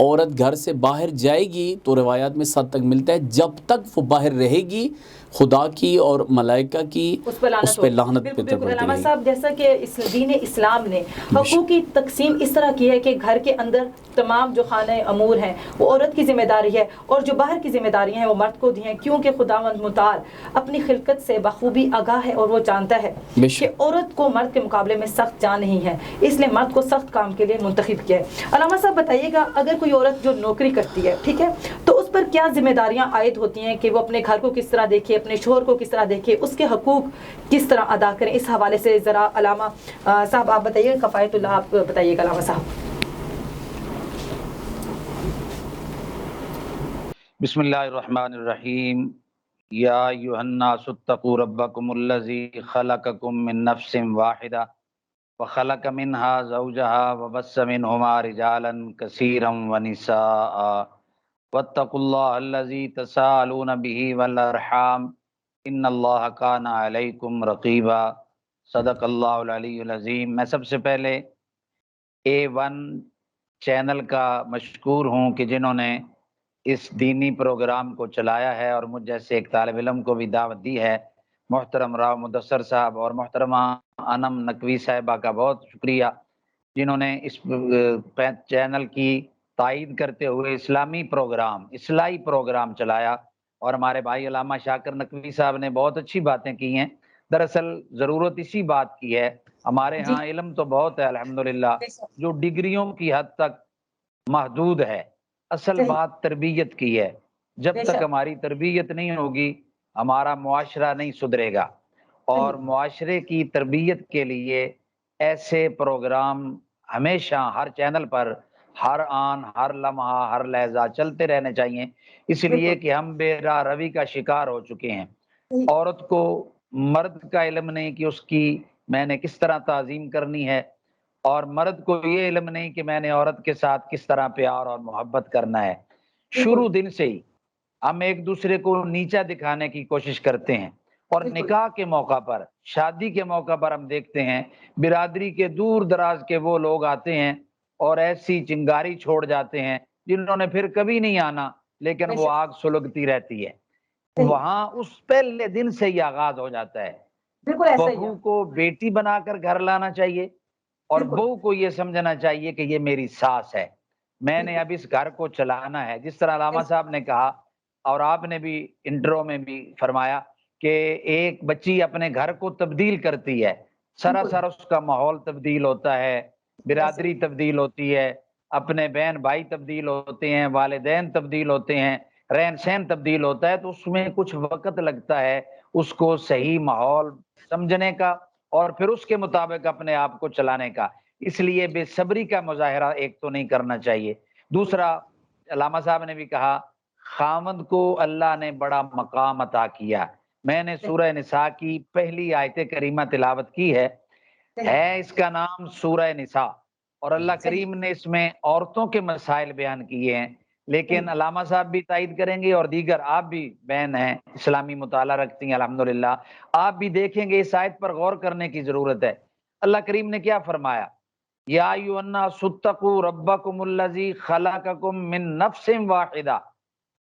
عورت گھر سے باہر جائے گی تو روایات میں 7 تک ملتا ہے جب تک وہ باہر رہے گی خدا کی اور ملائکہ کی اس پہ اس پہ لعنت بالکل پڑتی بالکل علامہ رہے گی۔ صاحب، جیسا کہ دین اسلام نے حقوق کی تقسیم اس طرح کی ہے کہ گھر کے اندر تمام جو خانہ امور ہیں وہ عورت کی ذمہ داری ہے، اور جو باہر کی ذمہ داریاں ہیں وہ مرد کو دی ہیں، کیونکہ خداوند متعال اپنی خلقت سے بخوبی آگاہ ہے اور وہ جانتا ہے کہ عورت کو مرد کے مقابلے میں سخت جان نہیں ہے، اس لیے مرد کو سخت کام کے لیے منتخب کیا ہے۔ علامہ صاحب بتائیے گا، اگر کوئی عورت جو نوکری کرتی ہے، ٹھیک ہے، تو اس پر کیا ذمہ داریاں عائد ہوتی ہیں کہ وہ اپنے گھر کو کس طرح دیکھے، اپنے شوہر کو کس طرح دیکھے، اس کے حقوق کس طرح ادا کریں؟ اس حوالے سے ذرا علامہ صاحب آپ بتائیے، کفایت اللہ آپ بتائیے گا علامہ صاحب۔ بسم اللہ الرحمن الرحیم۔ یا ایھا الناس اتقوا ربکم الذی خلقکم من نفس واحدہ وخلق منها زوجها وبث منہما رجالا کثیرا ونساء واتقوا اللہ الذی تساءلون به والارحام ان اللہ کان علیکم رقیبا۔ صدق اللہ العلی العظیم۔ میں سب سے پہلے A1 چینل کا مشکور ہوں کہ جنہوں نے اس دینی پروگرام کو چلایا ہے اور مجھ جیسے ایک طالب علم کو بھی دعوت دی ہے۔ محترم راؤ مدثر صاحب اور محترمہ انم نقوی صاحبہ کا بہت شکریہ، جنہوں نے اس چینل کی تائید کرتے ہوئے اسلامی پروگرام، اصلاحی پروگرام چلایا، اور ہمارے بھائی علامہ شاکر نقوی صاحب نے بہت اچھی باتیں کی ہیں۔ دراصل ضرورت اسی بات کی ہے، ہمارے ہاں علم تو بہت ہے الحمدللہ، جو ڈگریوں کی حد تک محدود ہے، اصل بات تربیت کی ہے۔ جب تک ہماری تربیت نہیں ہوگی ہمارا معاشرہ نہیں سدھرے گا، اور معاشرے کی تربیت کے لیے ایسے پروگرام ہمیشہ ہر چینل پر ہر آن ہر لمحہ ہر لہجہ چلتے رہنے چاہیے، اس لیے کہ ہم بے راہ روی کا شکار ہو چکے ہیں۔ عورت کو مرد کا علم نہیں کہ اس کی میں نے کس طرح تعظیم کرنی ہے، اور مرد کو یہ علم نہیں کہ میں نے عورت کے ساتھ کس طرح پیار اور محبت کرنا ہے۔ شروع دن سے ہی ہم ایک دوسرے کو نیچا دکھانے کی کوشش کرتے ہیں، اور نکاح کے موقع پر، شادی کے موقع پر ہم دیکھتے ہیں برادری کے دور دراز کے وہ لوگ آتے ہیں اور ایسی چنگاری چھوڑ جاتے ہیں جنہوں نے پھر کبھی نہیں آنا، لیکن وہ آگ سلگتی رہتی ہے۔ وہاں اس پہلے دن سے ہی آغاز ہو جاتا ہے۔ بہو کو بیٹی بنا کر گھر لانا چاہیے، اور بہو کو یہ سمجھنا چاہیے کہ یہ میری ساس ہے، میں نے اب اس گھر کو چلانا ہے۔ جس طرح علامہ صاحب نے کہا اور آپ نے بھی انٹرو میں بھی فرمایا کہ ایک بچی اپنے گھر کو تبدیل کرتی ہے، سراسر اس کا ماحول تبدیل ہوتا ہے، برادری تبدیل ہوتی ہے، اپنے بہن بھائی تبدیل ہوتے ہیں، والدین تبدیل ہوتے ہیں، رہن سہن تبدیل ہوتا ہے، تو اس میں کچھ وقت لگتا ہے اس کو صحیح ماحول سمجھنے کا اور پھر اس کے مطابق اپنے آپ کو چلانے کا۔ اس لیے بے صبری کا مظاہرہ ایک تو نہیں کرنا چاہیے۔ دوسرا، علامہ صاحب نے بھی کہا خاوند کو اللہ نے بڑا مقام عطا کیا۔ میں نے سورہ نساء کی پہلی آیت کریمہ تلاوت کی ہے اس کا نام سورہ نساء، اور اللہ کریم نے اس میں عورتوں کے مسائل بیان کیے ہیں، لیکن علامہ صاحب بھی تائید کریں گے اور دیگر آپ بھی بہن ہیں، اسلامی مطالعہ رکھتی ہیں الحمدللہ، آپ بھی دیکھیں گے اس آیت پر غور کرنے کی ضرورت ہے۔ اللہ کریم نے کیا فرمایا؟ یا ایھا الناس اتقوا ربکم الذی خلقکم من نفس واحدہ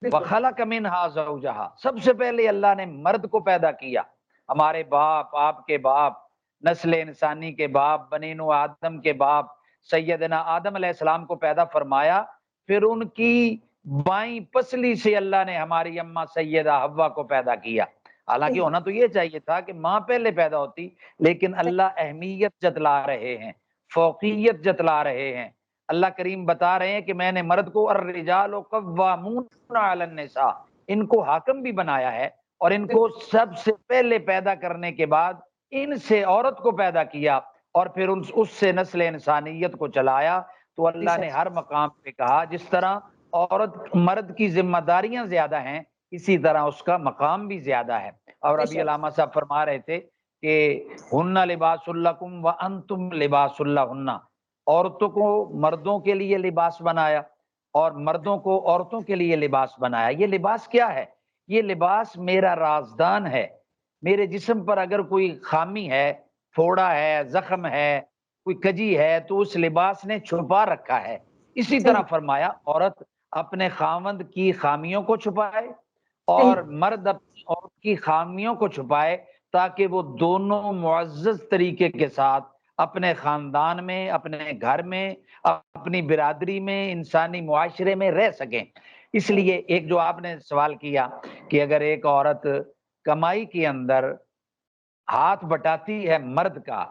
وخلق منها زوجہا۔ سب سے پہلے اللہ نے مرد کو پیدا کیا، ہمارے باپ، آپ کے باپ، نسل انسانی کے باپ، بنین و آدم کے باپ سیدنا آدم علیہ السلام کو پیدا فرمایا، پھر ان کی بائیں پسلی سے اللہ نے ہماری اماں سیدہ حوا کو پیدا کیا۔ حالانکہ ہونا تو یہ چاہیے تھا کہ ماں پہلے پیدا ہوتی، لیکن اللہ اہمیت جتلا رہے ہیں، فوقیت جتلا رہے ہیں۔ اللہ کریم بتا رہے ہیں کہ میں نے مرد کو الرجال قوامون علی النساء، ان کو حاکم بھی بنایا ہے، اور ان کو سب سے پہلے پیدا کرنے کے بعد ان سے عورت کو پیدا کیا، اور پھر اس سے نسل انسانیت کو چلایا۔ تو اللہ نے ہر مقام پہ کہا جس طرح عورت مرد کی ذمہ داریاں زیادہ ہیں، اسی طرح اس کا مقام بھی زیادہ ہے۔ اور ابھی علامہ صاحب فرما رہے تھے کہ ہن لباس لکم وانتم لباس لہن، عورتوں کو مردوں کے لیے لباس بنایا اور مردوں کو عورتوں کے لیے لباس بنایا۔ یہ لباس کیا ہے؟ یہ لباس میرا رازدان ہے۔ میرے جسم پر اگر کوئی خامی ہے، پھوڑا ہے، زخم ہے، کوئی کجی ہے، تو اس لباس نے چھپا رکھا ہے۔ اسی طرح فرمایا عورت اپنے خاوند کی خامیوں کو چھپائے اور مرد اپنی عورت کی خامیوں کو چھپائے، تاکہ وہ دونوں معزز طریقے کے ساتھ اپنے خاندان میں، اپنے گھر میں، اپنی برادری میں، انسانی معاشرے میں رہ سکیں۔ اس لیے ایک جو آپ نے سوال کیا کہ اگر ایک عورت کمائی کے اندر ہاتھ بٹاتی ہے مرد کا،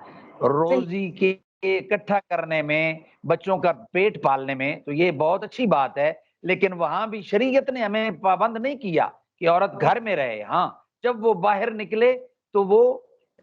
روزی کے اکٹھا کرنے میں، بچوں کا پیٹ پالنے میں، تو یہ بہت اچھی بات ہے، لیکن وہاں بھی شریعت نے ہمیں پابند نہیں کیا کہ عورت گھر میں رہے۔ ہاں، جب وہ باہر نکلے تو وہ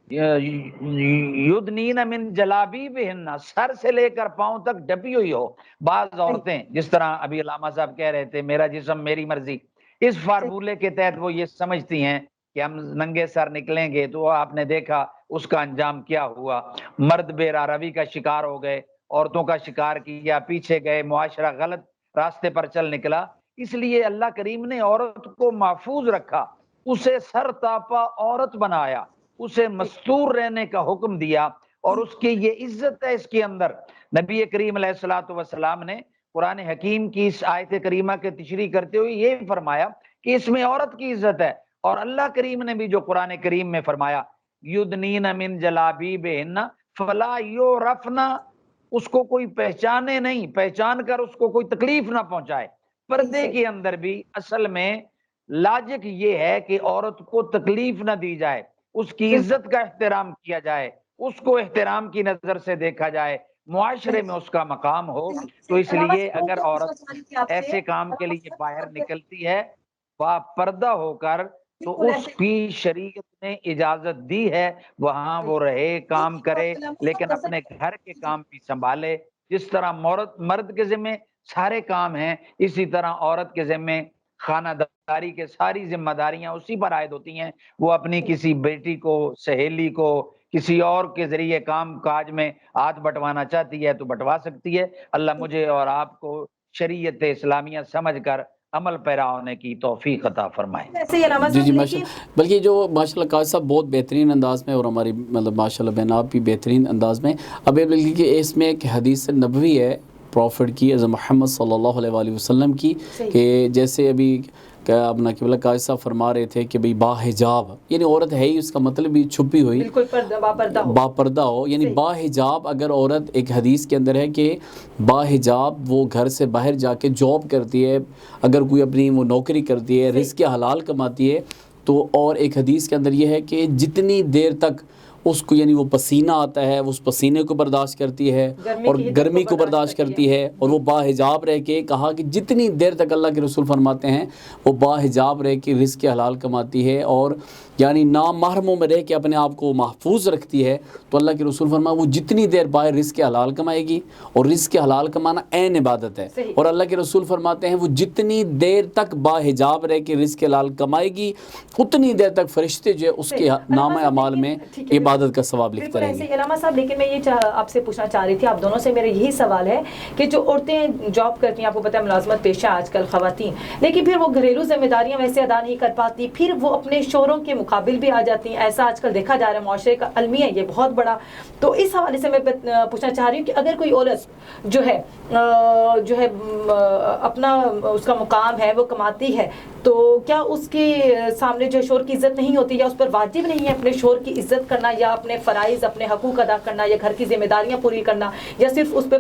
یدنین من جلابیبہن، سر سے لے کر پاؤں تک ڈھپی ہوئی ہو۔ بعض عورتیں جس طرح ابھی علامہ صاحب کہہ رہے تھے میرا جسم میری مرضی، اس فارمولے کے تحت وہ یہ سمجھتی ہیں کہ ہم ننگے سر نکلیں گے تو آپ نے دیکھا اس کا انجام کیا ہوا، مرد بے روی کا شکار ہو گئے، عورتوں کا شکار کیا، پیچھے گئے، معاشرہ غلط راستے پر چل نکلا۔ اس لیے اللہ کریم نے عورت کو محفوظ رکھا، اسے سر تاپا عورت بنایا، اسے مستور رہنے کا حکم دیا، اور اس کی یہ عزت ہے اس کے اندر۔ نبی کریم علیہ الصلوۃ والسلام نے قرآن حکیم کی اس آیت کریمہ کے تشریح کرتے ہوئے یہ فرمایا کہ اس میں عورت کی عزت ہے، اور اللہ کریم نے بھی جو قرآن کریم میں فرمایا یدنین من جلابیبہن فلا یعرفن، اس کو کوئی پہچانے نہیں، پہچان کر اس کو کوئی تکلیف نہ پہنچائے۔ پردے کے اندر بھی اصل میں لاجک یہ ہے کہ عورت کو تکلیف نہ دی جائے، اس کی عزت کا احترام کیا جائے، اس کو احترام کی نظر سے دیکھا جائے، معاشرے میں اس کا مقام ہو۔ تو اس لیے اگر عورت ایسے کام کے لیے باہر نکلتی ہے با پردہ ہو کر، تو اس کی شریعت نے اجازت دی ہے وہاں وہ رہے، کام کرے، لیکن اپنے گھر کے کام بھی سنبھالے۔ جس طرح مرد کے ذمہ سارے کام ہیں، اسی طرح عورت کے ذمہ خانہ داری کے ساری ذمہ داریاں اسی پر عائد ہوتی ہیں۔ وہ اپنی کسی بیٹی کو، سہیلی کو، کسی اور کے ذریعے کام کاج میں ہاتھ بٹوانا چاہتی ہے تو بٹوا سکتی ہے۔ اللہ مجھے اور آپ کو شریعت اسلامیہ سمجھ کر عمل پیرا ہونے کی توفیق عطا فرمائے۔ جی ماشاء اللہ، بلکہ جو ماشاء اللہ قاضی صاحب بہت بہترین انداز میں، اور ہماری مطلب ماشاء اللہ بہن آپ بھی بہترین انداز میں، اب بلکہ کہ اس میں ایک حدیث نبوی ہے پروفٹ کی، حضرت محمد صلی اللہ علیہ وآلہ وسلم کی، کہ جیسے ابھی اپنا قبلہ قاضی صاحب فرما رہے تھے کہ بھئی باحجاب، یعنی عورت ہے ہی، اس کا مطلب بھی چھپی ہوئی، بالکل باپردہ ہو، یعنی باحجاب اگر عورت، ایک حدیث کے اندر ہے کہ باحجاب وہ گھر سے باہر جا کے جاب کرتی ہے، اگر کوئی اپنی وہ نوکری کرتی ہے، رزق حلال کماتی ہے، تو اور ایک حدیث کے اندر یہ ہے کہ جتنی دیر تک اس کو، یعنی وہ پسینہ آتا ہے، اس پسینے کو برداشت کرتی ہے اور گرمی کو برداشت کرتی ہے، اور وہ باحجاب رہ کے، کہا کہ جتنی دیر تک اللہ کے رسول فرماتے ہیں وہ باحجاب رہ کے رزق حلال کماتی ہے، اور یعنی نامحرموں میں رہ کے اپنے آپ کو محفوظ رکھتی ہے، تو اللہ کے رسول فرمایا وہ جتنی دیر باہر رزق حلال کمائے گی، اور رزق حلال کمانا عین عبادت ہے، اور اللہ کے رسول فرماتے ہیں وہ جتنی دیر تک باحجاب رہ کے رزق حلال کمائے گی، اتنی دیر تک فرشتے جو ہے اس کے نامہ اعمال میں عبادت کا ثواب لکھتے رہیں گے۔ علامہ صاحب، لیکن میں یہ آپ سے پوچھنا چاہ رہی تھی، آپ دونوں سے میرا یہی سوال ہے کہ جو عورتیں جاب کرتی ہیں، آپ کو پتہ ہے ملازمت پیشہ آج کل خواتین، لیکن پھر وہ گھریلو ذمہ داریاں ویسے ادا نہیں کر پاتی، پھر وہ اپنے شوہروں کے مقابل بھی آ جاتی ہیں، ایسا آج کل دیکھا جا رہا ہے، معاشرے کا المیہ یہ بہت بڑا۔ تو اس حوالے سے میں پوچھنا چاہ رہی ہوں کہ اگر کوئی عورت جو ہے اپنا اس کا مقام ہے، وہ کماتی ہے، تو کیا اس کے سامنے جو شوہر کی عزت نہیں ہوتی، یا اس پر واجب نہیں ہے اپنے شوہر کی عزت کرنا، یا اپنے فرائض، اپنے حقوق ادا کرنا، یا گھر کی ذمہ داریاں پوری کرنا، یا صرف اس پہ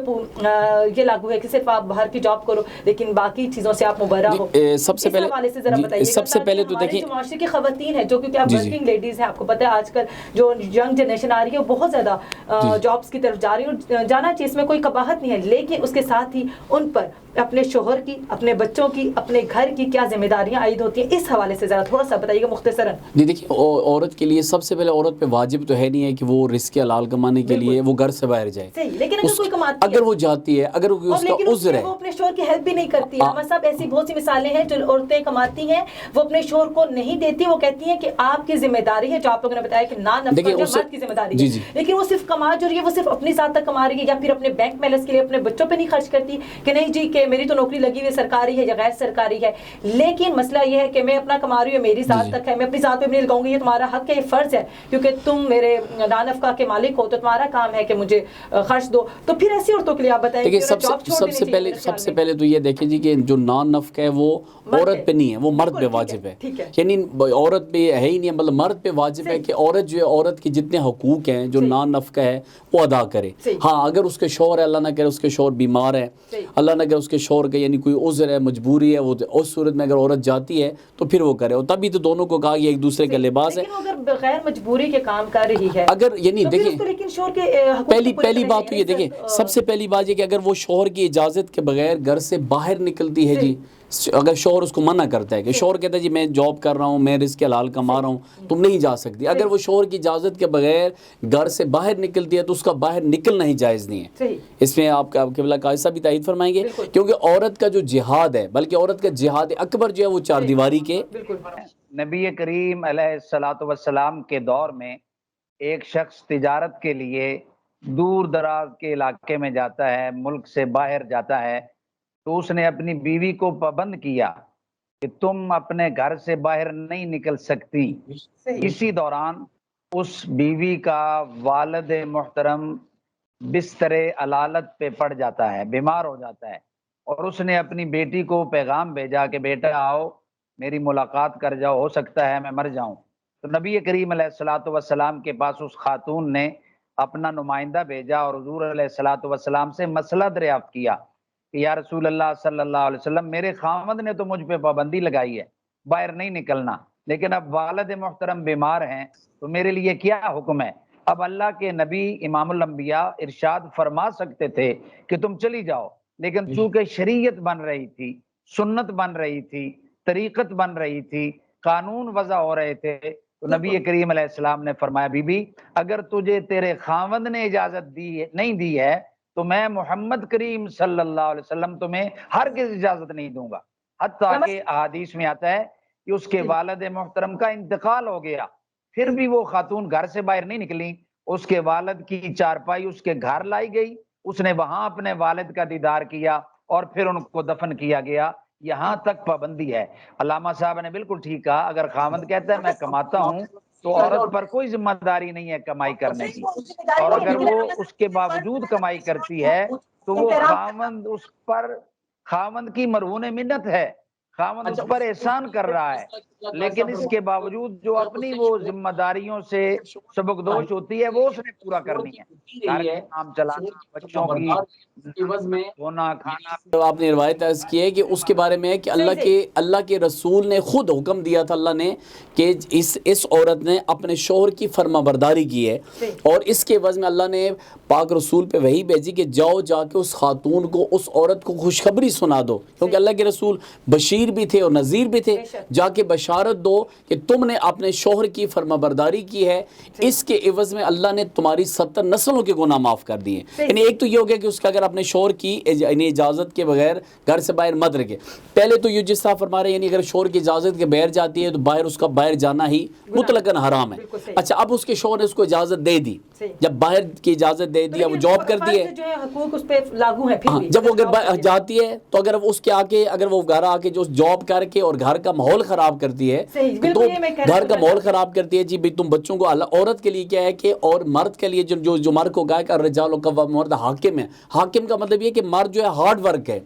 یہ لاگو ہے کہ صرف آپ باہر کی جاب کرو لیکن باقی چیزوں سے آپ مبرہ ہو؟ سب سے پہلے تو دیکھیں جو معاشرے کی خواتین ہیں، جو کیونکہ آپ ورکنگ لیڈیز ہیں، آپ کو پتہ ہے آج کل جو ینگ جنریشن آ رہی ہے وہ بہت زیادہ جابس کی طرف جا رہی ہے، اور جانا چاہیے، اس میں کوئی قباحت نہیں ہے، لیکن اس کے ساتھ ہی ان پر اپنے شوہر کی، اپنے بچوں کی، اپنے گھر کی کیا ذمہ داریاں عائد ہوتی ہیں، اس حوالے سے ذرا تھوڑا سا بتائیے گا مختصراً۔ جی دیکھیے، عورت کے لیے سب سے پہلے عورت پہ واجب تو ہے نہیں ہے کہ وہ رزق حلال کمانے کے لیے وہ گھر سے باہر جائے، لیکن اگر کوئی کماتی ہے، اگر وہ جاتی ہے، اگر اس کا عذر ہے، وہ اپنے شوہر کی ہیلپ بھی نہیں کرتی ہے۔ ہمارے صاحب ایسی بہت سی مثالیں ہیں جو عورتیں کماتی ہیں، وہ اپنے شوہر کو نہیں دیتی، وہ کہتی ہیں کہ آپ کی ذمہ داری ہے، جو آپ لوگوں نے بتایا کہ مرد کی ذمہ داری ہے، لیکن وہ صرف کما جو رہی ہے وہ صرف اپنی ذات تک کما رہی ہے، یا پھر اپنے بینک بیلنس کے لیے اپنے بچوں پہ نہیں خرچ کرتی کہ نہیں جی کہ میری تو نوکری لگی ہوئی سرکاری ہے یا غیر سرکاری ہے، لیکن مسئلہ یہ ہے کہ میں اپنا کما رہی ہوں، میری ذات تک ہے، میں اپنی ذات پہ بھی نہیں لگاؤں گی، یہ تمہارا حق ہے، یہ فرض ہے، کیونکہ تم میرے نانفقہ کے مالک ہو تو تمہارا کام ہے کہ مجھے خرچ دو. تو پھر ایسی عورتوں کے لیے آپ بتائیں. دیکھیں سب سے پہلے تو یہ دیکھیں جی کہ جو نان نفقہ ہے وہ عورت پہ نہیں ہے, وہ مرد پہ واجب ہے. یعنی عورت پہ ہے ہی نہیں, مطلب مرد پہ واجب ہے کہ عورت جو ہے, عورت کے جتنے حقوق ہیں جو نان نفقہ ہے وہ ادا کرے. ہاں اگر اس کے شوہر ہے, اللہ نہ کرے اس کے شوہر بیمار ہے, اللہ نہ کرے اس کے شوہر کا یعنی کوئی عذر ہے, مجبوری ہے, وہ اس صورت میں اگر عورت جاتی ہے تو پھر وہ کرے. اور تبھی تو دونوں کو کہا یہ ایک دوسرے کا لباس ہے. اگر بغیر مجبوری کے کام کر رہی ہے, اگر یعنی دیکھیں پہلی بات تو یہ دیکھیں, سب سے پہلی بات یہ کہ اگر وہ شوہر کی اجازت کے بغیر گھر سے باہر نکلتی ہے جی, اگر شوہر اس کو منع کرتا ہے کہ شوہر کہتا ہے جی میں جاب کر رہا ہوں, میں رزق حلال کما رہا ہوں, تم نہیں جا سکتی, اگر وہ شوہر کی اجازت کے بغیر گھر سے باہر نکلتی ہے تو اس کا باہر نکلنا ہی جائز نہیں ہے. اس میں آپ کا قبلہ قاضی صاحب بھی تائید فرمائیں گے, کیونکہ عورت کا جو جہاد ہے, بلکہ عورت کا جہاد اکبر جو ہے وہ چار دیواری کے. نبی کریم علیہ الصلوۃ والسلام کے دور میں ایک شخص تجارت کے لیے دور دراز کے علاقے میں جاتا ہے, ملک سے باہر جاتا ہے, تو اس نے اپنی بیوی کو پابند کیا کہ تم اپنے گھر سے باہر نہیں نکل سکتی. اسی دوران اس بیوی کا والد محترم بستر علالت پہ پڑ جاتا ہے, بیمار ہو جاتا ہے, اور اس نے اپنی بیٹی کو پیغام بھیجا کہ بیٹا آؤ میری ملاقات کر جاؤ, ہو سکتا ہے میں مر جاؤں. تو نبی کریم علیہ الصلوۃ والسلام کے پاس اس خاتون نے اپنا نمائندہ بھیجا اور حضور علیہ الصلوۃ والسلام سے مسئلہ دریافت کیا کہ یا رسول اللہ صلی اللہ علیہ وسلم, میرے خاوند نے تو مجھ پہ پابندی لگائی ہے باہر نہیں نکلنا, لیکن اب والد محترم بیمار ہیں تو میرے لیے کیا حکم ہے؟ اب اللہ کے نبی امام الانبیاء ارشاد فرما سکتے تھے کہ تم چلی جاؤ, لیکن چونکہ شریعت بن رہی تھی, سنت بن رہی تھی, طریقت بن رہی تھی, قانون وضع ہو رہے تھے, تو نبی کریم علیہ السلام نے فرمایا بی بی اگر تجھے تیرے خاوند نے اجازت نہیں دی ہے تو میں محمد کریم صلی اللہ علیہ وسلم تمہیں ہرگز اجازت نہیں دوں گا. حتیٰ کہ احادیث میں آتا ہے کہ اس کے والد محترم کا انتقال ہو گیا, پھر بھی وہ خاتون گھر سے باہر نہیں نکلی, اس کے والد کی چارپائی اس کے گھر لائی گئی, اس نے وہاں اپنے والد کا دیدار کیا اور پھر ان کو دفن کیا گیا. یہاں تک پابندی ہے. علامہ صاحب نے بالکل ٹھیک کہا, اگر خاوند کہتا ہے میں کماتا ہوں تو عورت پر کوئی ذمہ داری نہیں ہے کمائی کرنے کی, اور اگر وہ اس کے باوجود کمائی کرتی ہے تو وہ خاوند کی مرہون منت ہے, خاوند اس پر احسان کر رہا ہے, لیکن اس کے باوجود جو اپنی وہ ذمہ داریوں سے سبکدوش ہوتی ہے وہ اس نے پورا کرنی ہے. گھر کا کام چلانا, بچوں کی دھونا کھانا. تو آپ نے روایت عرض کی ہے کہ اس کے بارے میں کہ اللہ کے رسول نے خود حکم دیا تھا, اللہ نے, کہ اس عورت نے اپنے شوہر کی فرما برداری کی ہے, اور اس کے عوض میں اللہ نے پاک رسول پہ وحی بھیجی کہ جاؤ جا کے اس خاتون کو, اس عورت کو خوشخبری سنا دو, کیونکہ اللہ کے رسول بشیر بھی تھے اور نذیر بھی تھے, جا کے بشارت دو کہ تم نے اپنے شوہر کی فرما برداری کی ہے, اس کے عوض میں اللہ نے تمہاری 70 نسلوں کے گناہ معاف کر دیے. یعنی ایک تو یہ ہو گیا کہ اس کا اگر اپنے شوہر کی اجازت کے بغیر گھر سے باہر مت رکھے. پہلے تو یہ جس طرح فرما رہے ہیں, یعنی اگر شوہر کی اجازت کے بغیر جاتی ہے تو باہر اس کا باہر جانا ہی مطلقاً حرام ہے. اچھا اب اس کے شوہر نے اس کو اجازت دے دی, جب باہر کی اجازت دے دی, وہ جاب کرتی ہے, جب وہ اگر جاتی ہے تو اگر اس کے آگے اگر وہ گھر آ کے جو جاب کر کے اور گھر کا ماحول خراب کرتی ہے, تو گھر کا ماحول خراب کرتی ہے جی بھائی تم بچوں کو, عورت کے لیے کیا ہے کہ, اور مرد کے لیے جو مرد کو گائے کا الرجال قوامون مرد حاکم ہے. حاکم کا مطلب یہ کہ مرد جو ہے ہارڈ ورک ہے,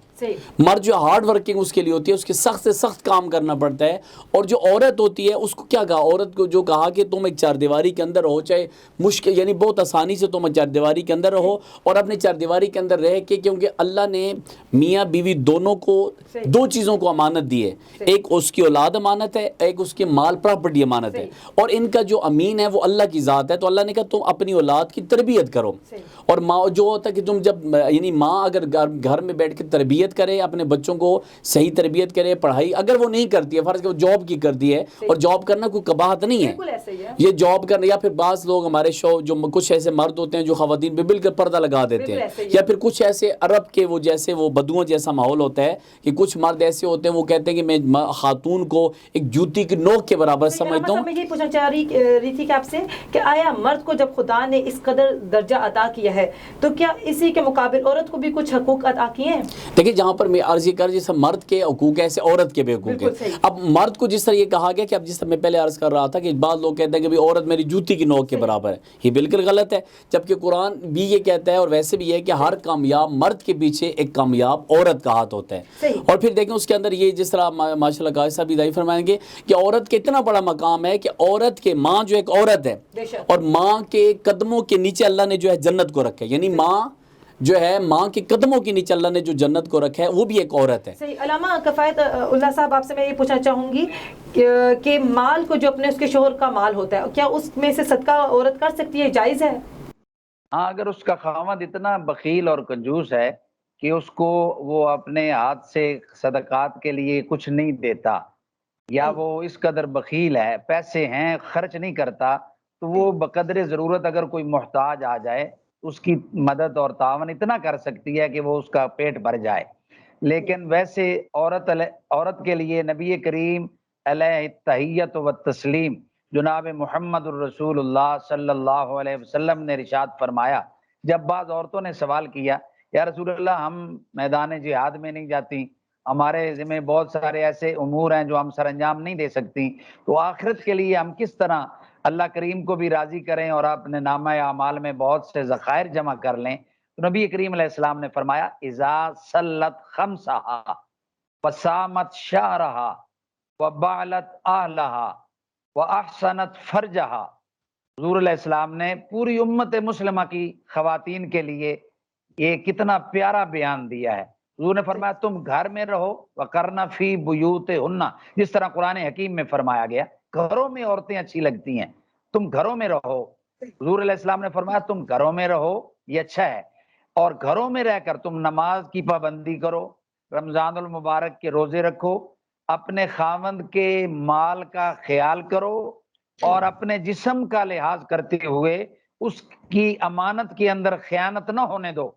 مرد جو ہارڈ ورکنگ اس کے لیے ہوتی ہے, اس کے سخت سے سخت کام کرنا پڑتا ہے. اور جو عورت ہوتی ہے اس کو کیا کہا, عورت کو جو کہا کہ تم ایک چار دیواری کے اندر رہو, چاہے مشکل یعنی بہت آسانی سے تم چار دیواری کے اندر رہو, اور اپنے چار دیواری کے اندر رہ کے, کیونکہ اللہ نے میاں بیوی دونوں کو دو چیزوں کو امانت دی ہے, ایک اس کی اولاد امانت ہے, ایک اس کے مال پراپرٹی امانت ہے, اور ان کا جو امین ہے وہ اللہ کی ذات ہے. تو اللہ نے کہا تم اپنی اولاد کی تربیت کرو, اور ماں جو ہوتا ہے کہ تم جب یعنی ماں اگر گھر میں بیٹھ کے تربیت کرے, اپنے بچوں کو صحیح تربیت کرے, پڑھائی اگر وہ نہیں کرتی ہے, فرض کہ وہ جاب کی کرتی ہے, اور جاب کرنا کوئی قباحت نہیں ہے, یہ جاب کرنا, یا پھر بعض لوگ ہمارے جو کچھ ایسے مرد ہوتے ہیں جو خواتین پہ بالکل پردہ لگا دیتے ہیں، یا پھر کچھ ایسے عرب کے وہ جیسے وہ بدوؤں جیسا ماحول ہوتا ہے کہ کچھ مرد ایسے ہوتے ہیں وہ کہتے ہیں کہ میں خاتون کو ایک جوتی کی نوک کے برابر سمجھتا ہوں۔ میں یہ پوچھنا چاہ رہی تھی کہ آپ سے کہ آیا مرد کو جب خدا نے اس قدر درجہ عطا کیا ہے تو کیا اسی کے مقابل عورت کو بھی کچھ حقوق عطا کیے ہیں؟ دیکھیں جہاں پر میں عرض یہ کر جیسے مرد کے حقوق ایسے عورت کے بھی حقوق ہیں۔ اب مرد کو جس طرح یہ کہا گیا کہ اب جس طرح میں پہلے عرض کر رہا تھا کہ بعض لوگ کہتے ہیں کہ عورت میری جوتی کی نوک کے برابر ہے، یہ بالکل غلط ہے، جبکہ قرآن بھی یہ کہتا ہے اور ویسے بھی یہ ہے کہ ہر کامیاب مرد کے پیچھے ایک کامیاب عورت کا ہاتھ ہوتا ہے۔ اور پھر دیکھیں اس کے اندر یہ جس طرح ماشاء اللہ قاضی صاحب بھی فرمائیں گے کہ عورت کے اتنا بڑا مقام ہے کہ عورت کے ماں جو ایک عورت ہے اور ماں کے قدموں کے نیچے اللہ نے جو ہے جنت کو رکھا ہے، یعنی ماں جو ہے ماں کے قدموں کے نیچے اللہ نے جو جنت کو رکھا ہے وہ بھی ایک عورت ہے۔ صحیح۔ علامہ کفایت اللہ صاحب آپ سے میں یہ پوچھنا چاہوں گی کہ مال کو جو اپنے اس کے شوہر کا مال ہوتا ہے کیا اس میں سے صدقہ عورت کر سکتی ہے، جائز ہے؟ ہاں، اگر اس کا خاوند اتنا بخیل اور کنجوس ہے کہ اس کو وہ اپنے ہاتھ سے صدقات کے لیے کچھ نہیں دیتا، یا وہ اس قدر بخیل ہے، پیسے ہیں خرچ نہیں کرتا، تو وہ بقدر ضرورت اگر کوئی محتاج آ جائے اس کی مدد اور تعاون اتنا کر سکتی ہے کہ وہ اس کا پیٹ بھر جائے۔ لیکن ویسے عورت کے لیے نبی کریم علیہ التحیت و تسلیم جناب محمد الرسول اللہ صلی اللہ علیہ وسلم نے ارشاد فرمایا، جب بعض عورتوں نے سوال کیا یا رسول اللہ ہم میدان جہاد میں نہیں جاتی، ہمارے ذمہ بہت سارے ایسے امور ہیں جو ہم سر انجام نہیں دے سکتی، تو آخرت کے لیے ہم کس طرح اللہ کریم کو بھی راضی کریں اور اپنے نامہ اعمال میں بہت سے ذخائر جمع کر لیں؟ تو نبی کریم علیہ السلام نے فرمایا اذا صلت خمسہا وصامت شہرہا وبعلت اہلہا واحسنت فرجہا۔ حضور علیہ السلام نے پوری امت مسلمہ کی خواتین کے لیے یہ کتنا پیارا بیان دیا ہے۔ حضور نے فرمایا تم گھر میں رہو وقرن فی بیوتہن، جس طرح قرآن حکیم میں فرمایا گیا گھروں میں عورتیں اچھی لگتی ہیں، تم گھروں میں رہو۔ حضور علیہ السلام نے فرمایا تم گھروں میں رہو، یہ اچھا ہے، اور گھروں میں رہ کر تم نماز کی پابندی کرو، رمضان المبارک کے روزے رکھو، اپنے خاوند کے مال کا خیال کرو، اور اپنے جسم کا لحاظ کرتے ہوئے اس کی امانت کے اندر خیانت نہ ہونے دو۔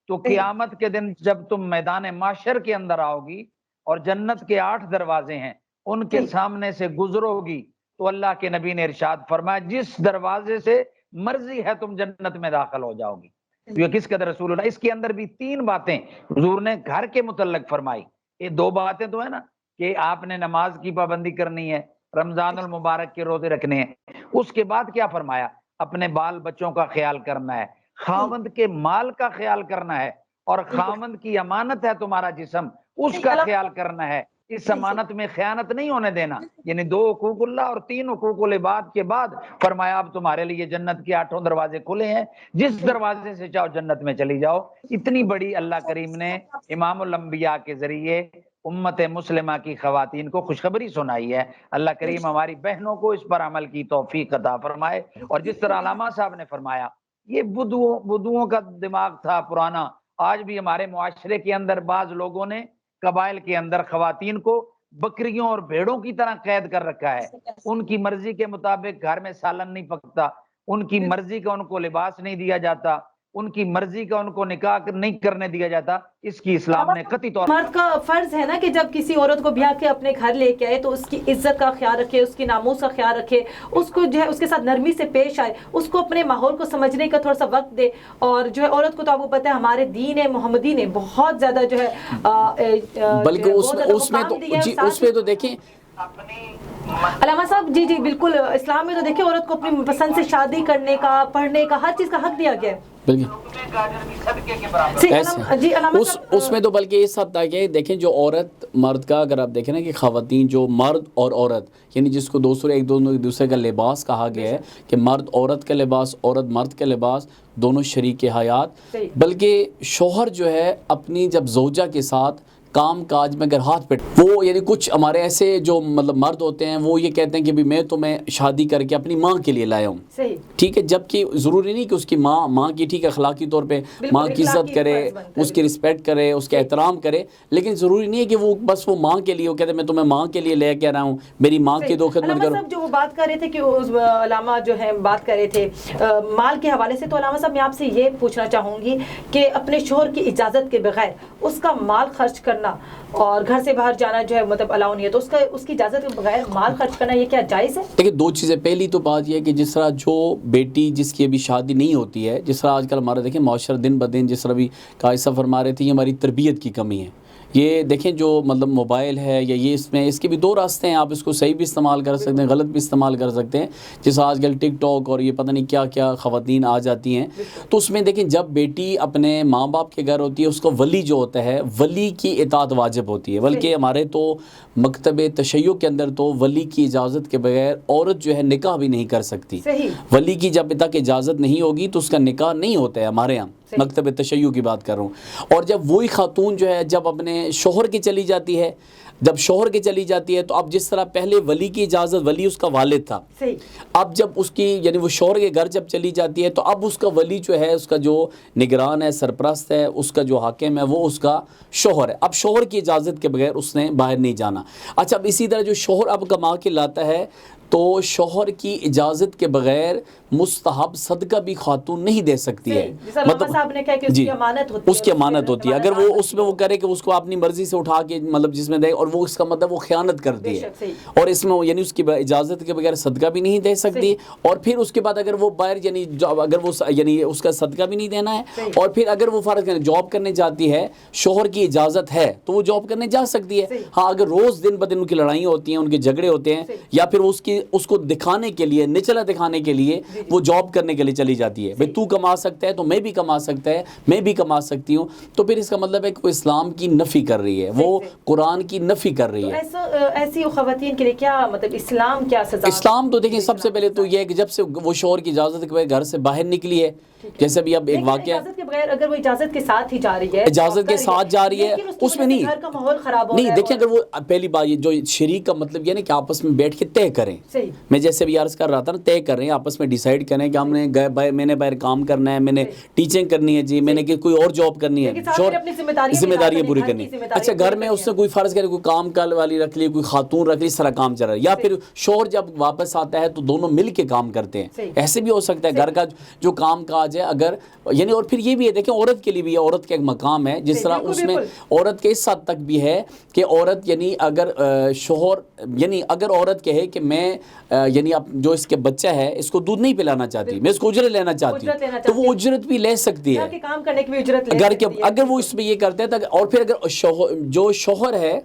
تو قیامت کے دن جب تم میدان معاشر کے اندر آؤ گی اور جنت کے 8 دروازے ہیں ان کے سامنے سے گزرو گی تو اللہ کے نبی نے ارشاد فرمایا جس دروازے سے مرضی ہے تم جنت میں داخل ہو جاؤ گی۔ یہ کس قدر رسول اللہ، اس کے اندر بھی 3 باتیں حضور نے گھر کے متعلق فرمائی۔ یہ 2 باتیں تو ہے نا کہ آپ نے نماز کی پابندی کرنی ہے، رمضان المبارک کے روزے رکھنے ہیں، اس کے بعد کیا فرمایا؟ اپنے بال بچوں کا خیال کرنا ہے، خاوند کے مال کا خیال کرنا ہے، اور خاوند کی امانت ہے تمہارا جسم، اس کا خیال کرنا ہے، اس امانت میں خیانت نہیں ہونے دینا۔ یعنی 2 حقوق اللہ اور 3 حقوق العباد کے بعد فرمایا اب تمہارے لیے جنت کے 8 دروازے کھلے ہیں، جس دروازے سے چاہو جنت میں چلی جاؤ۔ اتنی بڑی اللہ کریم نے امام الانبیاء کے ذریعے امت مسلمہ کی خواتین کو خوشخبری سنائی ہے۔ اللہ کریم ہماری بہنوں کو اس پر عمل کی توفیق عطا فرمائے۔ اور جس طرح علامہ صاحب نے فرمایا یہ بدوؤں کا دماغ تھا پرانا، آج بھی ہمارے معاشرے کے اندر بعض لوگوں نے قبائل کے اندر خواتین کو بکریوں اور بھیڑوں کی طرح قید کر رکھا ہے۔ ان کی مرضی کے مطابق گھر میں سالن نہیں پکتا، ان کی مرضی کا ان کو لباس نہیں دیا جاتا، ان کی مرضی کا ان کو نکاح نہیں کرنے دیا جاتا۔ اس کی اسلام نے قطعی طور مرد کا فرض ہے نا کہ جب کسی عورت کو بیاہ کے اپنے گھر لے کے آئے تو اس کی عزت کا خیال رکھے، اس کی ناموس کا خیال رکھے، اس کو جو ہے اس کے ساتھ نرمی سے پیش آئے، اس کو اپنے ماحول کو سمجھنے کا تھوڑا سا وقت دے۔ اور جو ہے عورت کو تو آپ کو پتہ ہے ہمارے دین محمدی نے بہت زیادہ جو ہے بلکہ اس میں تو دیکھیں علامہ صاحب جی بالکل، اسلام میں تو دیکھیں عورت کو اپنی پسند سے شادی کرنے کا، پڑھنے کا، ہر چیز کا حق دیا گیا ہے۔ اس میں تو بلکہ اس حد تک ہے، دیکھیں جو عورت مرد کا اگر آپ دیکھیں نا کہ خواتین جو مرد اور عورت یعنی جس کو ایک دوسرے کا لباس کہا گیا ہے کہ مرد عورت کا لباس، عورت مرد کا لباس، دونوں شریک حیات، بلکہ شوہر جو ہے اپنی جب زوجہ کے ساتھ کام کاج میں اگر ہاتھ پہ وہ یعنی کچھ ہمارے ایسے جو مطلب مرد ہوتے ہیں وہ یہ کہتے ہیں کہ بھی میں تمہیں شادی کر کے اپنی ماں کے لیے لایا ہوں، صحیح، ٹھیک ہے، جبکہ ضروری نہیں کہ اس کی ماں کی ٹھیک ہے اخلاقی طور پہ ماں کی عزت کرے، اس کی رسپیکٹ کرے، اس کا احترام کرے، لیکن ضروری نہیں ہے کہ وہ بس وہ ماں کے لیے وہ کہتے ہیں میں تمہیں ماں کے لیے لے کے آ رہا ہوں، میری ماں کی دو خدمت علامہ کرو۔ صاحب جو وہ بات کر رہے تھے کہ علامہ جو ہے بات کر رہے تھے مال کے حوالے سے، تو علامہ صاحب میں آپ سے یہ پوچھنا چاہوں گی کہ اپنے شوہر کی اجازت کے بغیر اس کا مال خرچ کرنا اور گھر سے باہر جانا جو ہے مطلب الاؤ نہیں ہے، تو اس کی اجازت کے بغیر مال خرچ کرنا یہ کیا جائز ہے؟ دیکھیں دو چیزیں، پہلی تو بات یہ ہے کہ جس طرح جو بیٹی جس کی ابھی شادی نہیں ہوتی ہے، جس طرح آج کل ہمارا دیکھیں معاشرہ دن بدن جس طرح بھی قائصہ فرما رہے تھے، یہ ہماری تربیت کی کمی ہے۔ یہ دیکھیں جو مطلب موبائل ہے یا یہ اس کے بھی دو راستے ہیں، آپ اس کو صحیح بھی استعمال کر سکتے ہیں، غلط بھی استعمال کر سکتے ہیں، جیسے آج کل ٹک ٹاک اور یہ پتہ نہیں کیا کیا خواتین آ جاتی ہیں۔ تو اس میں دیکھیں جب بیٹی اپنے ماں باپ کے گھر ہوتی ہے، اس کو ولی جو ہوتا ہے ولی کی اطاعت واجب ہوتی ہے، بلکہ ہمارے تو مکتب تشیع کے اندر تو ولی کی اجازت کے بغیر عورت جو ہے نکاح بھی نہیں کر سکتی۔ ولی کی جب تک اجازت نہیں ہوگی تو اس کا نکاح نہیں ہوتا ہے ہمارے ہاں، مکتب تشیع کی بات کر رہا ہوں۔ اور جب وہی خاتون جو ہے جب اپنے شوہر کی چلی جاتی ہے، جب شوہر کی چلی جاتی ہے تو اب جس طرح پہلے ولی کی اجازت، ولی اس کا والد تھا، اب جب اس کی یعنی وہ شوہر کے گھر جب چلی جاتی ہے تو اب اس کا ولی جو ہے، اس کا جو نگران ہے، سرپرست ہے، اس کا جو حاکم ہے وہ اس کا شوہر ہے۔ اب شوہر کی اجازت کے بغیر اس نے باہر نہیں جانا۔ اچھا اب اسی طرح جو شوہر اب کما کے لاتا ہے تو شوہر کی اجازت کے بغیر مستحب صدقہ بھی خاتون نہیں دے سکتی ہے، مطلب صاحب نے کہا کہ اس کی امانت ہوتی ہے، اس کی امانت ہوتی ہے، اگر وہ اس میں وہ کرے کہ اس کو اپنی مرضی سے اٹھا کے مطلب جس میں دے، اور وہ اس کا مطلب وہ خیانت کرتی ہے، اور اس میں یعنی اس کی اجازت کے بغیر صدقہ بھی نہیں دے سکتی، اور پھر اس کے بعد اگر وہ باہر یعنی اگر وہ یعنی اس کا صدقہ بھی نہیں دینا ہے، اور پھر اگر وہ فرض کریں جاب کرنے جاتی ہے، شوہر کی اجازت ہے تو وہ جاب کرنے جا سکتی ہے۔ ہاں اگر روز دن بدن ان کی لڑائیاں ہوتی ہیں، ان کے جھگڑے ہوتے ہیں، یا پھر اس کو دکھانے کے لیے، نچلا دکھانے کے لیے وہ جاب کرنے کے لیے چلی جاتی ہے، بھئی تو کما سکتا ہے تو میں بھی کما سکتا ہے، میں بھی کما سکتی ہوں، تو پھر اس کا مطلب ہے کہ وہ اسلام کی نفی کر رہی ہے، وہ قرآن کی نفی کر رہی ہے۔ ایسی خواتین کے لیے کیا مطلب اسلام کیا سزا؟ اسلام تو دیکھیں سب سے پہلے تو یہ ہے کہ جب سے وہ شوہر کی اجازت کے بغیر گھر سے باہر نکلی ہے، جیسے بھی اب ایک واقعہ اجازت کے بغیر اگر وہ اجازت کے ساتھ ہی جا رہی ہے، اجازت کے ساتھ جا رہی ہے، اس میں نہیں، گھر کا ماحول خراب ہو رہا ہے، نہیں دیکھیں اگر وہ پہلی بات یہ جو شریک کا مطلب یہ نہیں کہ آپس میں بیٹھ کے طے کریں، میں جیسے بھی عرض کر رہا تھا نا، طے کریں آپس میں، ڈیسائیڈ کریں کہ ہم نے میں نے باہر کام کرنا ہے، میں نے ٹیچنگ کرنی ہے، جی میں نے کوئی اور جاب کرنی ہے، ذمہ داریاں پوری کرنی ہے۔ اچھا گھر میں اس نے کوئی فرض کرے کوئی کام کال والی رکھ لی، کوئی خاتون رکھ لی، اس طرح کام چل رہا ہے، یا پھر شوہر جب واپس آتا ہے تو دونوں مل کے کام کرتے ہیں، ایسے بھی ہو سکتا ہے۔ گھر کا جو کام کاج ہے اگر یعنی، اور پھر یہ بھی ہے دیکھیں عورت کے لیے بھی، عورت کا ایک مقام ہے، جس طرح اس میں عورت کے اس حد تک بھی ہے کہ عورت یعنی اگر شوہر یعنی اگر عورت کہے کہ میں یعنی جو اس کے بچہ ہے اس کو دودھ نہیں پلانا چاہتی، میں اس کو اجرت لینا چاہتی ہوں، تو وہ اجرت بھی لے سکتی ہے، کام کرنے کی بھی اجرت لے گھر کے اگر وہ اس میں یہ کرتے ہیں۔ اور پھر اگر جو شوہر ہے،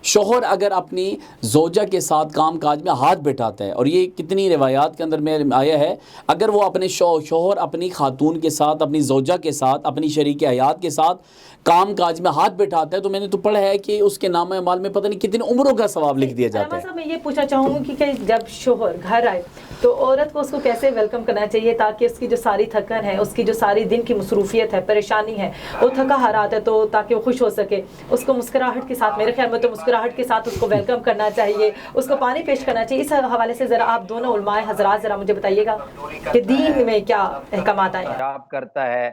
شوہر اگر اپنی زوجہ کے ساتھ کام کاج میں ہاتھ بٹھاتا ہے، اور یہ کتنی روایات کے اندر میں آیا ہے، اگر وہ اپنے شوہر اپنی خاتون کے ساتھ، اپنی زوجہ کے ساتھ، اپنی شریک حیات کے ساتھ کام کاج میں ہاتھ بٹھاتا ہے تو میں نے تو پڑھا ہے کہ اس کے نامہ اعمال میں پتہ نہیں کتنے عمروں کا ثواب لکھ دیا جاتا ہے۔ میں یہ پوچھنا چاہوں گی کہ جب شوہر گھر آئے تو عورت کو اس کو کیسے ویلکم کرنا چاہیے تاکہ اس کی جو ساری تھکن ہے، اس کی جو ساری دن کی مصروفیت ہے، پریشانی ہے، وہ تھکا ہارات ہے، تو تاکہ وہ خوش ہو سکے، اس کو مسکراہٹ کے ساتھ، میرے خیال میں تو مسکراہٹ کے ساتھ اس کو ویلکم کرنا چاہیے، اس کو پانی پیش کرنا چاہیے۔ اس حوالے سے ذرا آپ دونوں علماء حضرات ذرا مجھے بتائیے گا کہ دین میں کیا احکامات آئے ہیں۔ جاب کرتا ہے،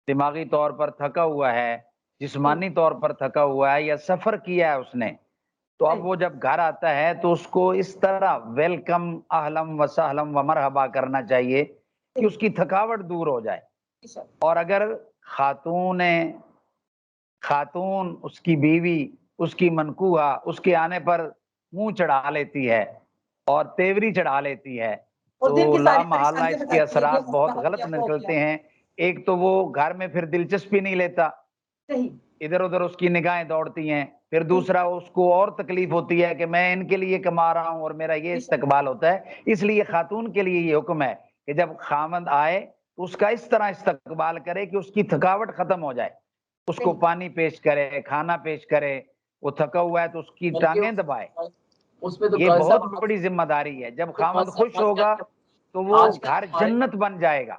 دماغی طور پر تھکا ہوا ہے، جسمانی طور پر تھکا ہوا ہے، یا سفر کیا ہے اس نے، تو اب وہ جب گھر آتا ہے تو اس کو اس طرح ویلکم، اہلم و سہلم و مرحبا کرنا چاہیے کہ اس کی تھکاوٹ دور ہو جائے۔ اور اگر خاتون اس کی بیوی، اس کی منکوہا اس کے آنے پر منہ چڑھا لیتی ہے اور تیوری چڑھا لیتی ہے تو لا محالہ اس کے اثرات بہت غلط نکلتے ہیں۔ ایک تو وہ گھر میں پھر دلچسپی نہیں لیتا، ادھر ادھر اس کی نگاہیں دوڑتی ہیں، پھر دوسرا اس کو اور تکلیف ہوتی ہے کہ میں ان کے لیے کما رہا ہوں اور میرا یہ استقبال ہوتا ہے۔ اس لیے خاتون کے لیے یہ حکم ہے کہ جب خاوند آئے تو اس کا اس طرح استقبال کرے کہ اس کی تھکاوٹ ختم ہو جائے، اس کو پانی پیش کرے، کھانا پیش کرے، وہ تھکا ہوا ہے تو اس کی ٹانگیں دبائے۔ یہ بہت بڑی ذمہ داری ہے۔ جب خاوند خوش ہوگا تو وہ گھر جنت بن جائے گا۔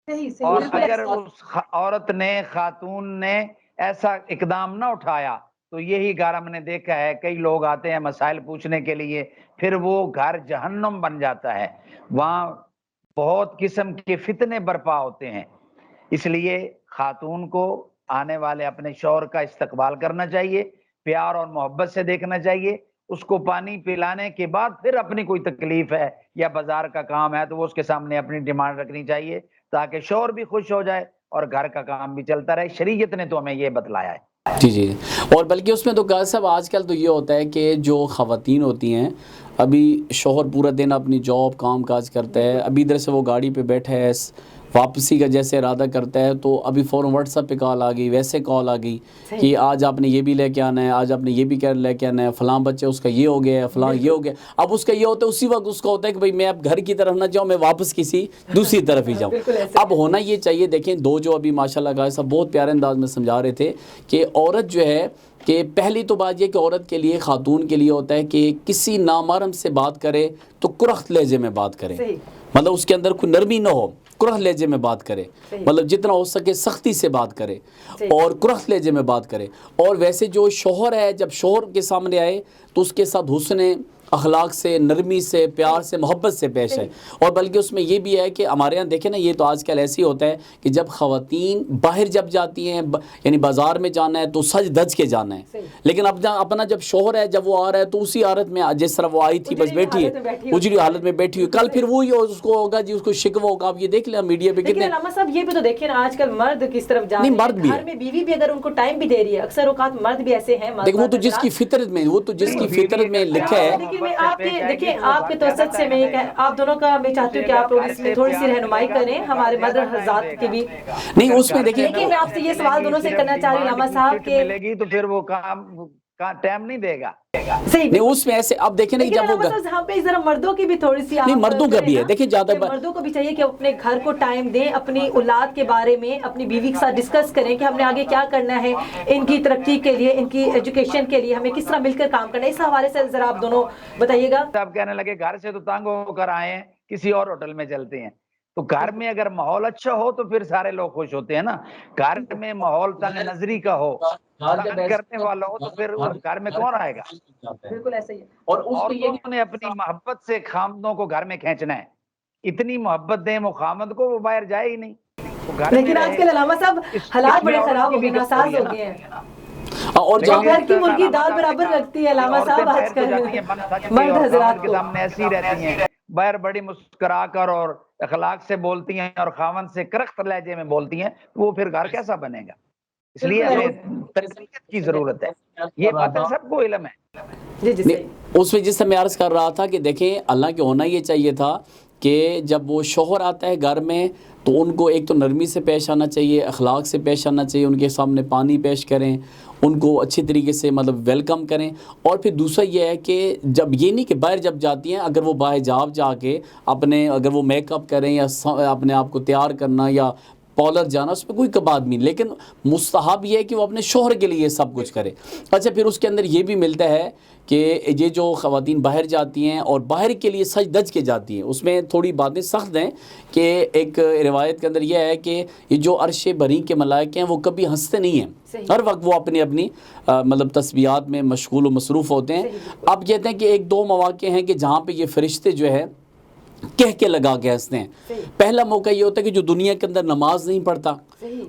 اور اگر اس عورت نے، خاتون نے ایسا اقدام نہ اٹھایا تو یہی گھر ہم نے دیکھا ہے، کئی لوگ آتے ہیں مسائل پوچھنے کے لیے، پھر وہ گھر جہنم بن جاتا ہے، وہاں بہت قسم کے فتنے برپا ہوتے ہیں۔ اس لیے خاتون کو آنے والے اپنے شوہر کا استقبال کرنا چاہیے، پیار اور محبت سے دیکھنا چاہیے، اس کو پانی پلانے کے بعد پھر اپنی کوئی تکلیف ہے یا بازار کا کام ہے تو وہ اس کے سامنے اپنی ڈیمانڈ رکھنی چاہیے، تاکہ شوہر بھی خوش ہو جائے اور گھر کا کام بھی چلتا رہے۔ شریعت نے تو ہمیں یہ بتلایا ہے۔ جی جی، اور بلکہ اس میں تو قاضی صاحب آج کل تو یہ ہوتا ہے کہ جو خواتین ہوتی ہیں، ابھی شوہر پورا دن اپنی جاب کام کاج کرتا ہے، ابھی ادھر سے وہ گاڑی پہ بیٹھا ہے، واپسی کا جیسے ارادہ کرتا ہے تو ابھی فوراً واٹس ایپ پہ کال آ گئی، ویسے کال آ گئی کہ آج آپ نے یہ بھی لے کے آنا ہے، آج آپ نے یہ بھی لے کے آنا ہے، فلاں بچے اس کا یہ ہو گیا ہے، فلاں یہ ہو گیا۔ اب اس کا یہ ہوتا ہے اسی وقت اس کا ہوتا ہے کہ بھئی میں اب گھر کی طرف نہ جاؤں، میں واپس کسی دوسری طرف ہی جاؤں۔ اب ہونا یہ چاہیے، دیکھیں دو جو ابھی ماشاءاللہ قاضی صاحب بہت پیارے انداز میں سمجھا رہے تھے کہ عورت جو ہے کہ پہلی تو بات یہ کہ عورت کے لیے، خاتون کے لیے ہوتا ہے کہ کسی نامحرم سے بات کرے تو کرخت لہجے میں بات کرے، مطلب اس کے اندر کوئی نرمی نہ ہو، کرخت لہجے میں بات کرے، مطلب جتنا ہو سکے سختی سے بات کرے اور کرخت لہجے میں بات کرے۔ اور ویسے جو شوہر ہے، جب شوہر کے سامنے آئے تو اس کے ساتھ حسن اخلاق سے، نرمی سے، پیار سے، محبت سے پیش ہے۔ اور بلکہ اس میں یہ بھی ہے کہ ہمارے یہاں دیکھیں نا، یہ تو آج کل ایسے ہی ہوتا ہے کہ جب خواتین باہر جب جاتی ہیں، یعنی بازار میں جانا ہے تو سج دج کے جانا ہے، لیکن اپنا جب شوہر ہے جب وہ آ رہا ہے تو اسی عورت میں جس طرح وہ آئی تھی بس بیٹھی ہے، اجڑی حالت میں بیٹھی ہوئی، کل پھر وہی اس کو ہوگا جی، اس کو شکوہ ہوگا۔ آپ یہ دیکھ لیں میڈیا پہ لیکن علامہ صاحب یہ بھی تو دیکھیں نا، آج کل مرد کس طرف جا رہے ہیں، مرد بھی گھر میں بیوی بھی اگر ان کو ٹائم بھی دے رہی ہے، اکثر اوقات مرد بھی ایسے ہیں، دیکھ وہ تو جس کی فطرت میں، وہ تو جس کی فطرت میں لکھا ہے۔ لیکن میں آپ کے دیکھیں آپ کے توسط سے میں آپ دونوں کا میں چاہتی ہوں کہ آپ لوگ اس میں تھوڑی سی رہنمائی کریں، ہمارے مدر حضرات کے بھی نہیں اس میں دیکھیں، لیکن میں آپ سے یہ سوال دونوں سے کرنا چاہ رہی ہوں علامہ صاحب کہ ملے گی تو پھر وہ کام کا ٹائم نہیں دے گا۔ صحیح نہیں اس میں ایسے اب دیکھیں نا، جب وہ یہاں پہ ذرا مردوں کی بھی تھوڑی سی، نہیں مردوں کا بھی ہے، دیکھیں زیادہ مردوں کو بھی چاہیے کہ اپنے گھر کو ٹائم دیں، اپنی اولاد کے بارے میں اپنی بیوی کے ساتھ ڈسکس کریں کہ ہم نے آگے کیا کرنا ہے، ان کی ترقی کے لیے، ان کی ایجوکیشن کے لیے ہمیں کس طرح مل کر کام کرنا ہے۔ اس حوالے سے ذرا آپ دونوں بتائیے گا۔ آپ کہنے لگے گھر سے تو تنگ ہو کر آئے ہیں، کسی اور ہوٹل میں چلتے ہیں، تو گھر میں اگر ماحول اچھا ہو تو پھر سارے لوگ خوش ہوتے ہیں نا۔ گھر میں ماحول تنگ نظری کا ہو، تنگ کرنے والا ہو تو پھر گھر میں کون آئے گا؟ بالکل ایسا ہی ہے۔ اور عورتوں نے اپنی محبت سے خامدوں کو گھر میں کھینچنا ہے، اتنی محبت دیں وہ خامد کو، وہ باہر جائے ہی نہیں، وہ گھر میں لیکن آج کل علامہ صاحب حالات بڑے خراب ہو گئے، ناساز ہو گئے ہیں، اور جہاں گھر کی مرغی دال برابر رکھتی ہے علامہ صاحب آج کل مرد حضرات کے سامنے ایسی رہتی ہیں، باہر بڑی مسکرا کر اور اخلاق سے بولتی ہیں اور خاوند سے کرخت لہجے میں بولتی ہیں، وہ پھر گھر کیسا بنے گا؟ اس لیے ہمیں تربیت کی ضرورت ہے، یہ باتیں سب کو علم ہے۔ جی اس میں جس سے میں عرض کر رہا تھا کہ دیکھیں اللہ کے ہونا یہ چاہیے تھا کہ جب وہ شوہر آتا ہے گھر میں تو ان کو ایک تو نرمی سے پیش آنا چاہیے، اخلاق سے پیش آنا چاہیے، ان کے سامنے پانی پیش کریں، ان کو اچھی طریقے سے مطلب ویلکم کریں۔ اور پھر دوسرا یہ ہے کہ جب یہ نہیں کہ باہر جب جاتی ہیں، اگر وہ باحجاب جا کے اگر وہ میک اپ کریں یا اپنے آپ کو تیار کرنا یا پارلر جانا، اس پہ کوئی کباد نہیں، لیکن مستحب یہ ہے کہ وہ اپنے شوہر کے لیے سب کچھ کرے۔ اچھا پھر اس کے اندر یہ بھی ملتا ہے کہ یہ جو خواتین باہر جاتی ہیں اور باہر کے لیے سج دج کے جاتی ہیں، اس میں تھوڑی باتیں سخت ہیں کہ ایک روایت کے اندر یہ ہے کہ یہ جو عرش بری کے ملائکے ہیں وہ کبھی ہنستے نہیں ہیں، ہر وقت وہ اپنی مطلب تسبیحات میں مشغول و مصروف ہوتے ہیں۔ اب کہتے ہیں کہ ایک دو مواقع ہیں کہ جہاں پہ یہ فرشتے جو ہے کہہ کے لگا کے ہنستے ہیں۔ پہلا موقع یہ ہوتا ہے کہ جو دنیا کے اندر نماز نہیں پڑھتا،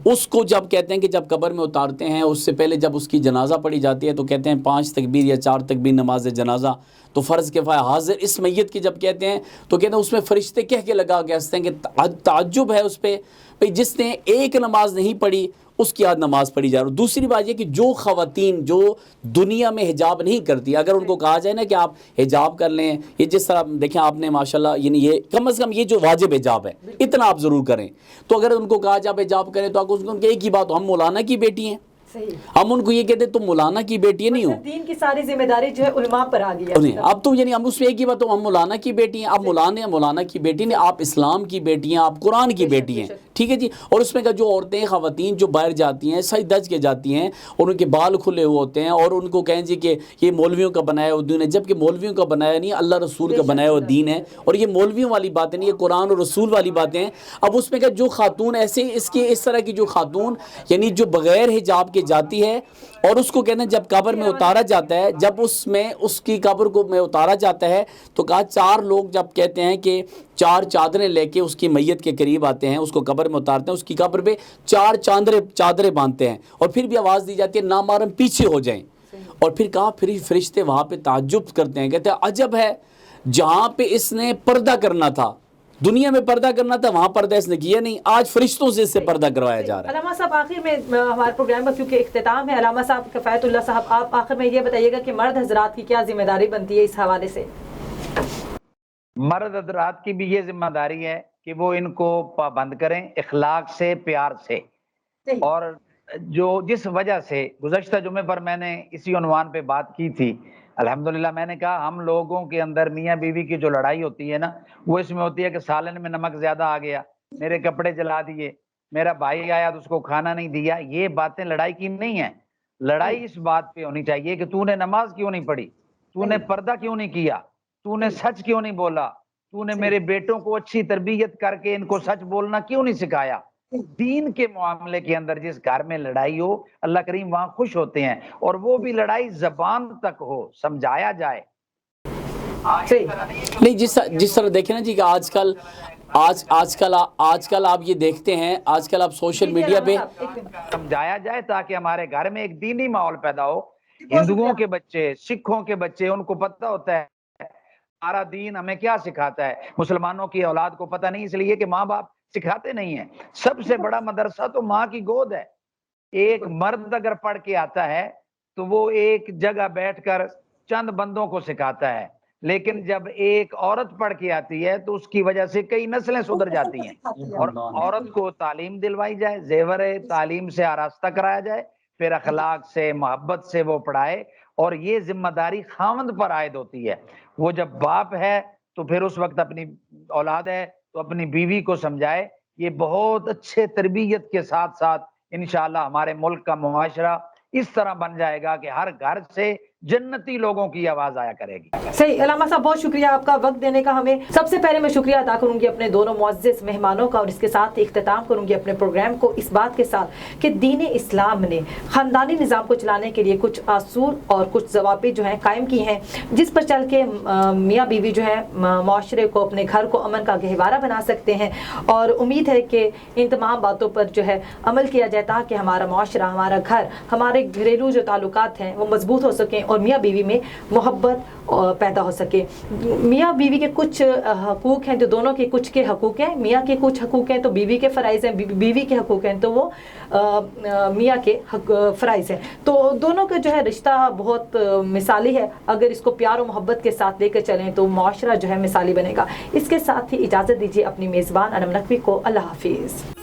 اس کو جب کہتے ہیں کہ جب قبر میں اتارتے ہیں، اس سے پہلے جب اس کی جنازہ پڑھی جاتی ہے تو کہتے ہیں 5 تکبیر یا 4 تکبیر نماز جنازہ، تو فرض کفایہ حاضر اس میت کی جب کہتے ہیں تو کہتے ہیں اس میں فرشتے کہہ کے لگا کے ہنستے ہیں کہ تعجب ہے اس پہ بھئی جس نے ایک نماز نہیں پڑھی اس کی آج نماز پڑھی جا رہی ہے۔ دوسری بات یہ کہ جو خواتین جو دنیا میں حجاب نہیں کرتی، اگر ان کو کہا جائے نا کہ آپ حجاب کر لیں، یہ جس طرح دیکھیں آپ نے ماشاءاللہ یعنی یہ کم از کم یہ جو واجب حجاب ہے اتنا آپ ضرور کریں، تو اگر ان کو کہا جائے آپ حجاب کریں تو ان کی ایک ہی بات، ہم مولانا کی بیٹی ہیں، ہم ان کو یہ کہتے ہیں تم مولانا کی بیٹی نہیں ہو، دین کی ساری ذمہ داری جو ہے علماء پر آ گئی ہے۔ اب تو یعنی ہم اس میں ایک ہی بات، ہم مولانا کی بیٹی ہیں، آپ مولانا کی بیٹی نہیں، آپ اسلام کی بیٹی ہیں، آپ قرآن کی بیٹی ہیں، ٹھیک ہے جی۔ اور اس میں کا جو عورتیں خواتین جو باہر جاتی ہیں سج دج کے جاتی ہیں اور ان کے بال کھلے ہوئے ہوتے ہیں اور ان کو کہیں جی کہ یہ مولویوں کا بنایا ہوا دین ہے، جبکہ مولویوں کا بنایا نہیں، اللہ رسول کا بنایا ہوا دین ہے، اور یہ مولویوں والی باتیں نہیں، یہ قرآن اور رسول والی باتیں ہیں۔ اب اس میں کہ جو خاتون ایسے اس طرح کی جو خاتون یعنی جو بغیر حجاب کے کے جاتی ہے اور اس کو کہتے ہیں جب قبر میں اتارا جاتا ہے، جب اس کی قبر کو میں اتارا جاتا ہے تو کہا 4 لوگ جب کہتے ہیں کہ 4 چادریں لے کے اس کی میت کے قریب آتے ہیں، اس کو قبر میں اتارتے ہیں، اس کی قبر پہ 4 چادریں باندھتے ہیں اور پھر بھی آواز دی جاتی ہے نامحرم پیچھے ہو جائیں. اور پھر کہا پھر فرشتے وہاں پہ تعجب کرتے ہیں، کہتے ہیں عجب ہے، جہاں پہ اس نے پردہ کرنا تھا، دنیا میں پردہ کرنا تھا، وہاں پردہ اس نے کیا نہیں، آج فرشتوں سے اس سے پردہ کروایا جا رہا ہے. علامہ صاحب آخر میں ہمارے پروگرام کا کیونکہ اختتام ہے، علامہ صاحب کفایت اللہ صاحب آپ آخر میں یہ بتائیے گا کہ مرد حضرات کی کیا ذمہ داری بنتی ہے اس حوالے سے؟ مرد حضرات کی بھی یہ ذمہ داری ہے کہ وہ ان کو پابند کریں اخلاق سے، پیار سے. اور جس وجہ سے گزشتہ جمعے پر میں نے اسی عنوان پہ بات کی تھی، الحمدللہ میں نے کہا ہم لوگوں کے اندر میاں بیوی کی جو لڑائی ہوتی ہے نا، وہ اس میں ہوتی ہے کہ سالن میں نمک زیادہ آ گیا، میرے کپڑے جلا دیے، میرا بھائی آیا تو اس کو کھانا نہیں دیا. یہ باتیں لڑائی کی نہیں ہیں. لڑائی اس بات پہ ہونی چاہیے کہ تو نے نماز کیوں نہیں پڑھی، تو نے پردہ کیوں نہیں کیا، تو نے سچ کیوں نہیں بولا، تو نے میرے بیٹوں کو اچھی تربیت کر کے ان کو سچ بولنا کیوں نہیں سکھایا. دین کے معاملے کے اندر جس گھر میں لڑائی ہو اللہ کریم وہاں خوش ہوتے ہیں، اور وہ بھی لڑائی زبان تک ہو، سمجھایا جائے. نہیں جس طرح دیکھیں نا جی کہ آج کل آپ یہ دیکھتے ہیں، آج کل آپ سوشل میڈیا پہ سمجھایا جائے تاکہ ہمارے گھر میں ایک دینی ماحول پیدا ہو. ہندوؤں کے بچے، سکھوں کے بچے، ان کو پتہ ہوتا ہے ہمارا دین ہمیں کیا سکھاتا ہے. مسلمانوں کی اولاد کو پتہ نہیں، اس لیے کہ ماں باپ سکھاتے نہیں ہیں. سب سے بڑا مدرسہ تو ماں کی گود ہے. ایک مرد اگر پڑھ کے آتا ہے تو وہ ایک جگہ بیٹھ کر چند بندوں کو سکھاتا ہے، لیکن جب ایک عورت پڑھ کے آتی ہے تو اس کی وجہ سے کئی نسلیں سدھر جاتی ہیں. اور عورت کو تعلیم دلوائی جائے، زیور تعلیم سے آراستہ کرایا جائے، پھر اخلاق سے، محبت سے وہ پڑھائے. اور یہ ذمہ داری خاوند پر عائد ہوتی ہے. وہ جب باپ ہے تو پھر اس وقت اپنی اولاد ہے تو اپنی بیوی کو سمجھائے. یہ بہت اچھے تربیت کے ساتھ ساتھ انشاءاللہ ہمارے ملک کا معاشرہ اس طرح بن جائے گا کہ ہر گھر سے جنتی لوگوں کی آواز آیا کرے گی. صحیح. علامہ صاحب بہت شکریہ آپ کا وقت دینے کا ہمیں. سب سے پہلے میں شکریہ ادا کروں گی اپنے دونوں معزز مہمانوں کا، اور اس کے ساتھ اختتام کروں گی اپنے پروگرام کو اس بات کے ساتھ کہ دین اسلام نے خاندانی نظام کو چلانے کے لیے کچھ اصول اور کچھ ضوابط جو ہیں قائم کی ہیں، جس پر چل کے میاں بیوی جو ہے معاشرے کو، اپنے گھر کو امن کا گہوارہ بنا سکتے ہیں. اور امید ہے کہ ان تمام باتوں پر جو ہے عمل کیا جائے تاکہ ہمارا معاشرہ، ہمارا گھر، ہمارے گھریلو جو تعلقات ہیں وہ مضبوط ہو سکیں اور میاں بیوی میں محبت پیدا ہو سکے. میاں بیوی کے کچھ حقوق ہیں جو دونوں کے کچھ کے حقوق ہیں، میاں کے کچھ حقوق ہیں تو بیوی کے فرائض ہیں، بیوی کے حقوق ہیں تو وہ میاں کے فرائض ہیں. تو دونوں کا جو ہے رشتہ بہت مثالی ہے. اگر اس کو پیار و محبت کے ساتھ لے کر چلیں تو معاشرہ جو ہے مثالی بنے گا. اس کے ساتھ ہی اجازت دیجیے اپنی میزبان انم نقوی کو. اللہ حافظ.